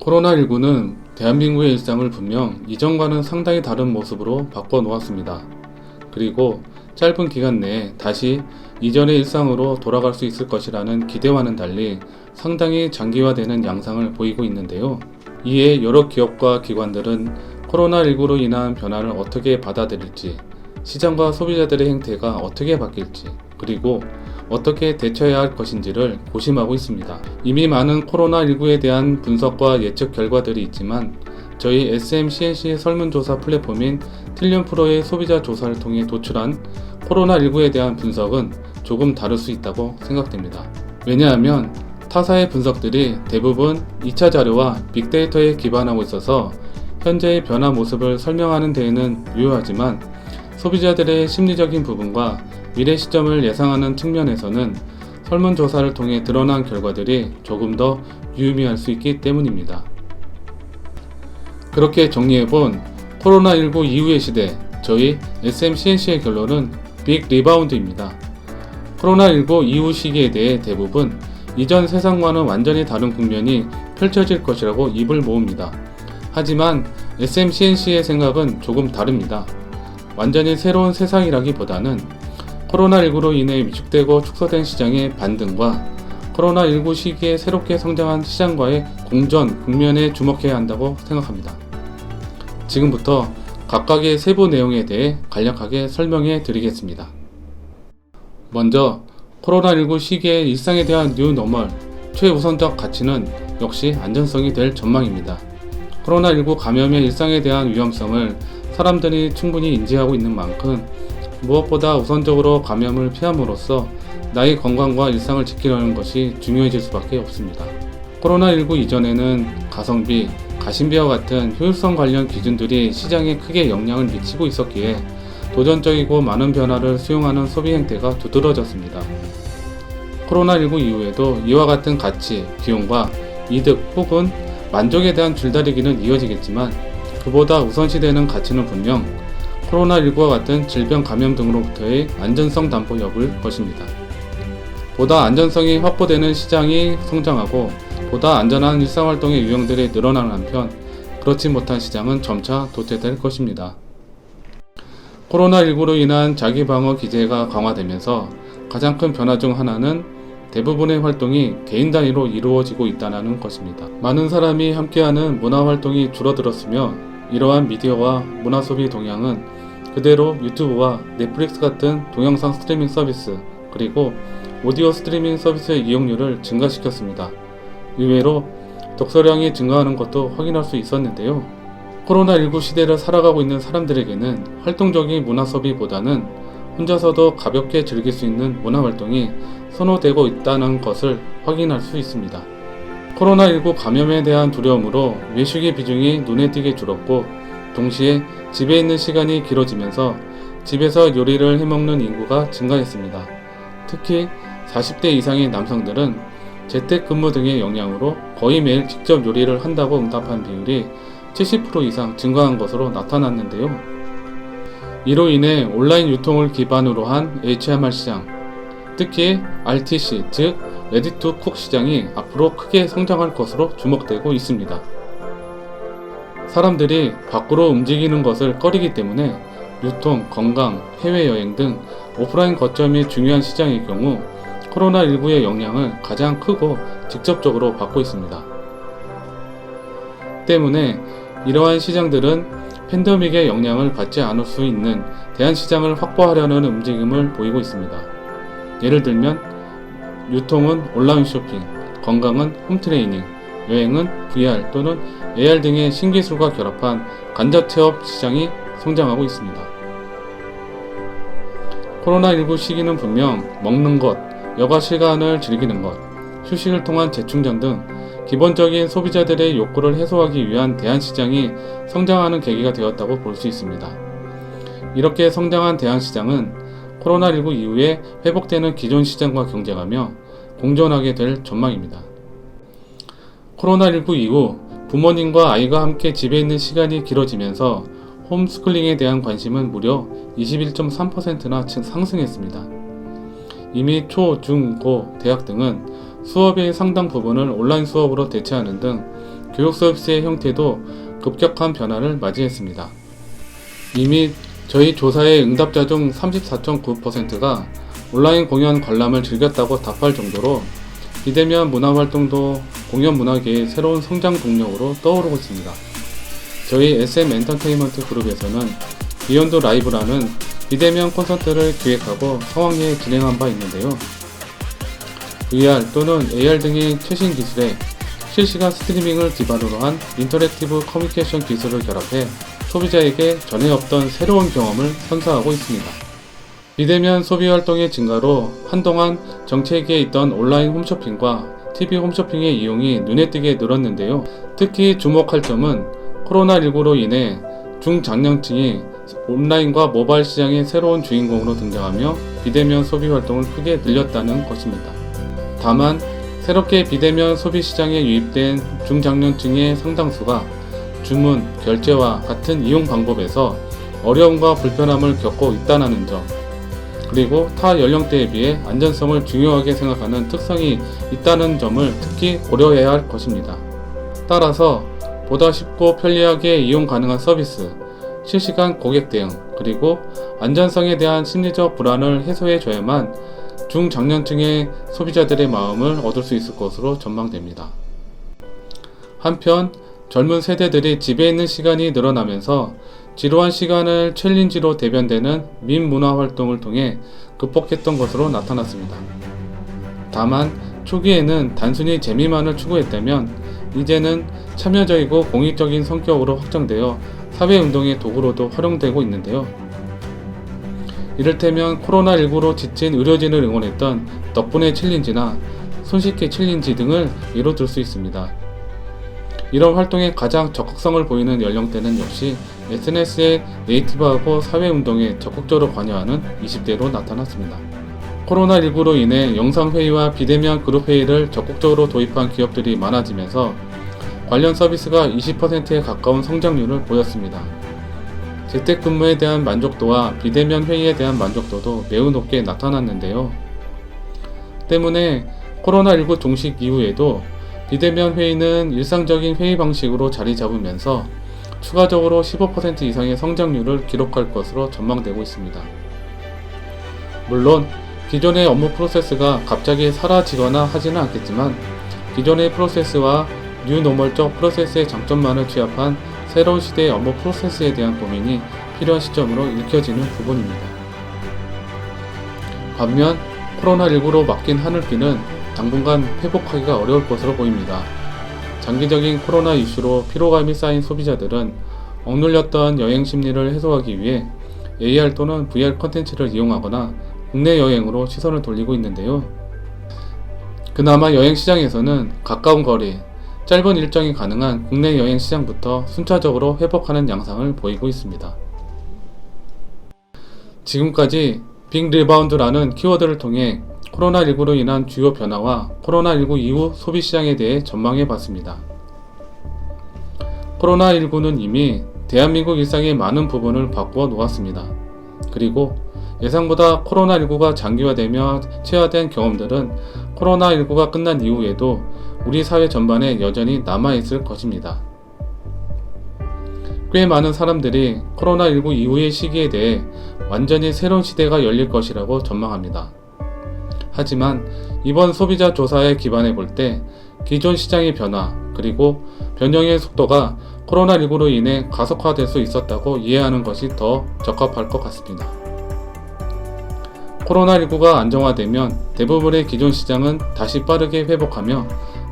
코로나19는 대한민국의 일상을 분명 이전과는 상당히 다른 모습으로 바꿔놓았습니다. 그리고 짧은 기간 내에 다시 이전의 일상으로 돌아갈 수 있을 것이라는 기대와는 달리 상당히 장기화되는 양상을 보이고 있는데요. 이에 여러 기업과 기관들은 코로나19로 인한 변화를 어떻게 받아들일지, 시장과 소비자들의 행태가 어떻게 바뀔지, 그리고 어떻게 대처해야 할 것인지를 고심하고 있습니다. 이미 많은 코로나19에 대한 분석과 예측 결과들이 있지만 저희 SMCNC 설문조사 플랫폼인 틸리언프로의 소비자 조사를 통해 도출한 코로나19에 대한 분석은 조금 다를 수 있다고 생각됩니다. 왜냐하면 타사의 분석들이 대부분 2차 자료와 빅데이터에 기반하고 있어서 현재의 변화 모습을 설명하는 데에는 유효하지만 소비자들의 심리적인 부분과 미래 시점을 예상하는 측면에서는 설문조사를 통해 드러난 결과들이 조금 더 유의미할 수 있기 때문입니다. 그렇게 정리해본 코로나19 이후의 시대, 저희 SMCNC의 결론은 빅 리바운드입니다. 코로나19 이후 시기에 대해 대부분 이전 세상과는 완전히 다른 국면이 펼쳐질 것이라고 입을 모읍니다. 하지만 SMCNC의 생각은 조금 다릅니다. 완전히 새로운 세상이라기보다는 코로나19로 인해 위축되고 축소된 시장의 반등과 코로나19 시기에 새롭게 성장한 시장과의 공전 국면에 주목해야 한다고 생각합니다. 지금부터 각각의 세부 내용에 대해 간략하게 설명해 드리겠습니다. 먼저 코로나19 시기의 일상에 대한 뉴노멀, 최우선적 가치는 역시 안전성이 될 전망입니다. 코로나19 감염의 일상에 대한 위험성을 사람들이 충분히 인지하고 있는 만큼 무엇보다 우선적으로 감염을 피함으로써 나의 건강과 일상을 지키려는 것이 중요해질 수밖에 없습니다. 코로나19 이전에는 가성비, 가심비와 같은 효율성 관련 기준들이 시장에 크게 영향을 미치고 있었기에 도전적이고 많은 변화를 수용하는 소비 행태가 두드러졌습니다. 코로나19 이후에도 이와 같은 가치, 비용과 이득 혹은 만족에 대한 줄다리기는 이어지겠지만 그보다 우선시되는 가치는 분명 코로나19와 같은 질병 감염 등으로부터의 안전성 담보 여부일 것입니다. 보다 안전성이 확보되는 시장이 성장하고 보다 안전한 일상활동의 유형들이 늘어나는 한편 그렇지 못한 시장은 점차 도태될 것입니다. 코로나19로 인한 자기방어 기제가 강화되면서 가장 큰 변화 중 하나는 대부분의 활동이 개인 단위로 이루어지고 있다는 것입니다. 많은 사람이 함께하는 문화활동이 줄어들었으며 이러한 미디어와 문화소비 동향은 그대로 유튜브와 넷플릭스 같은 동영상 스트리밍 서비스 그리고 오디오 스트리밍 서비스의 이용률을 증가시켰습니다. 의외로 독서량이 증가하는 것도 확인할 수 있었는데요. 코로나19 시대를 살아가고 있는 사람들에게는 활동적인 문화소비보다는 혼자서도 가볍게 즐길 수 있는 문화활동이 선호되고 있다는 것을 확인할 수 있습니다. 코로나19 감염에 대한 두려움으로 외식의 비중이 눈에 띄게 줄었고 동시에 집에 있는 시간이 길어지면서 집에서 요리를 해먹는 인구가 증가했습니다. 특히 40대 이상의 남성들은 재택근무 등의 영향으로 거의 매일 직접 요리를 한다고 응답한 비율이 70% 이상 증가한 것으로 나타났는데요. 이로 인해 온라인 유통을 기반으로 한 HMR 시장, 특히 RTC 즉 레디 투 쿡 시장이 앞으로 크게 성장할 것으로 주목되고 있습니다. 사람들이 밖으로 움직이는 것을 꺼리기 때문에 유통, 건강, 해외여행 등 오프라인 거점이 중요한 시장의 경우 코로나19의 영향을 가장 크고 직접적으로 받고 있습니다. 때문에 이러한 시장들은 팬데믹의 영향을 받지 않을 수 있는 대안시장을 확보하려는 움직임을 보이고 있습니다. 예를 들면 유통은 온라인 쇼핑, 건강은 홈트레이닝, 여행은 VR 또는 AR 등의 신기술과 결합한 간접체험 시장이 성장하고 있습니다. 코로나19 시기는 분명 먹는 것, 여가 시간을 즐기는 것, 휴식을 통한 재충전 등 기본적인 소비자들의 욕구를 해소하기 위한 대안시장이 성장하는 계기가 되었다고 볼 수 있습니다. 이렇게 성장한 대안시장은 코로나19 이후에 회복되는 기존 시장과 경쟁하며 공존하게 될 전망입니다. 코로나19 이후 부모님과 아이가 함께 집에 있는 시간이 길어지면서 홈스쿨링에 대한 관심은 무려 21.3%나 상승했습니다. 이미 초, 중, 고, 대학 등은 수업의 상당 부분을 온라인 수업으로 대체하는 등 교육 서비스의 형태도 급격한 변화를 맞이했습니다. 이미 저희 조사의 응답자 중 34.9%가 온라인 공연 관람을 즐겼다고 답할 정도로 비대면 문화활동도 공연 문화계의 새로운 성장 동력으로 떠오르고 있습니다. 저희 SM 엔터테인먼트 그룹에서는 비욘드 라이브라는 비대면 콘서트를 기획하고 성황리에 진행한 바 있는데요. VR 또는 AR 등의 최신 기술에 실시간 스트리밍을 기반으로 한 인터랙티브 커뮤니케이션 기술을 결합해 소비자에게 전에 없던 새로운 경험을 선사하고 있습니다. 비대면 소비 활동의 증가로 한동안 정체기에 있던 온라인 홈쇼핑과 TV 홈쇼핑의 이용이 눈에 띄게 늘었는데요. 특히 주목할 점은 코로나19로 인해 중장년층이 온라인과 모바일 시장의 새로운 주인공으로 등장하며 비대면 소비 활동을 크게 늘렸다는 것입니다. 다만 새롭게 비대면 소비 시장에 유입된 중장년층의 상당수가 주문, 결제와 같은 이용 방법에서 어려움과 불편함을 겪고 있다는 점, 그리고 타 연령대에 비해 안전성을 중요하게 생각하는 특성이 있다는 점을 특히 고려해야 할 것입니다. 따라서 보다 쉽고 편리하게 이용 가능한 서비스, 실시간 고객 대응, 그리고 안전성에 대한 심리적 불안을 해소해줘야만 중장년층의 소비자들의 마음을 얻을 수 있을 것으로 전망됩니다. 한편 젊은 세대들이 집에 있는 시간이 늘어나면서 지루한 시간을 챌린지로 대변되는 밈 문화 활동을 통해 극복했던 것으로 나타났습니다. 다만 초기에는 단순히 재미만을 추구했다면 이제는 참여적이고 공익적인 성격으로 확장되어 사회운동의 도구로도 활용되고 있는데요. 이를테면 코로나19로 지친 의료진을 응원했던 덕분에 챌린지나 손쉽게 챌린지 등을 예로 들 수 있습니다. 이런 활동에 가장 적극성을 보이는 연령대는 역시 SNS에 네이티브하고 사회운동에 적극적으로 관여하는 20대로 나타났습니다. 코로나19로 인해 영상회의와 비대면 그룹회의를 적극적으로 도입한 기업들이 많아지면서 관련 서비스가 20%에 가까운 성장률을 보였습니다. 재택근무에 대한 만족도와 비대면 회의에 대한 만족도도 매우 높게 나타났는데요. 때문에 코로나19 종식 이후에도 비대면 회의는 일상적인 회의 방식으로 자리 잡으면서 추가적으로 15% 이상의 성장률을 기록할 것으로 전망되고 있습니다. 물론 기존의 업무 프로세스가 갑자기 사라지거나 하지는 않겠지만 기존의 프로세스와 뉴노멀적 프로세스의 장점만을 취합한 새로운 시대의 업무 프로세스에 대한 고민이 필요한 시점으로 읽혀지는 부분입니다. 반면 코로나19로 막힌 하늘비는 당분간 회복하기가 어려울 것으로 보입니다. 장기적인 코로나 이슈로 피로감이 쌓인 소비자들은 억눌렸던 여행 심리를 해소하기 위해 AR 또는 VR 콘텐츠를 이용하거나 국내 여행으로 시선을 돌리고 있는데요. 그나마 여행 시장에서는 가까운 거리, 짧은 일정이 가능한 국내 여행 시장부터 순차적으로 회복하는 양상을 보이고 있습니다. 지금까지 빅 리바운드라는 키워드를 통해 코로나19로 인한 주요 변화와 코로나19 이후 소비시장에 대해 전망해 봤습니다. 코로나19는 이미 대한민국 일상의 많은 부분을 바꾸어 놓았습니다. 그리고 예상보다 코로나19가 장기화되며 체화된 경험들은 코로나19가 끝난 이후에도 우리 사회 전반에 여전히 남아있을 것입니다. 꽤 많은 사람들이 코로나19 이후의 시기에 대해 완전히 새로운 시대가 열릴 것이라고 전망합니다. 하지만 이번 소비자 조사에 기반해 볼 때 기존 시장의 변화 그리고 변형의 속도가 코로나19로 인해 가속화될 수 있었다고 이해하는 것이 더 적합할 것 같습니다. 코로나19가 안정화되면 대부분의 기존 시장은 다시 빠르게 회복하며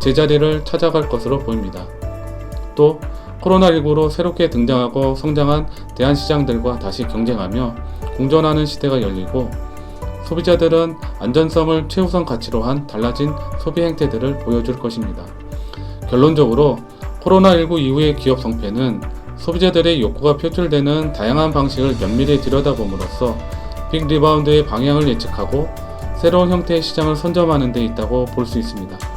제자리를 찾아갈 것으로 보입니다. 또 코로나19로 새롭게 등장하고 성장한 대한시장들과 다시 경쟁하며 공존하는 시대가 열리고 소비자들은 안전성을 최우선 가치로 한 달라진 소비 행태들을 보여줄 것입니다. 결론적으로 코로나19 이후의 기업 성패는 소비자들의 욕구가 표출되는 다양한 방식을 면밀히 들여다봄으로써 빅 리바운드의 방향을 예측하고 새로운 형태의 시장을 선점하는 데 있다고 볼 수 있습니다.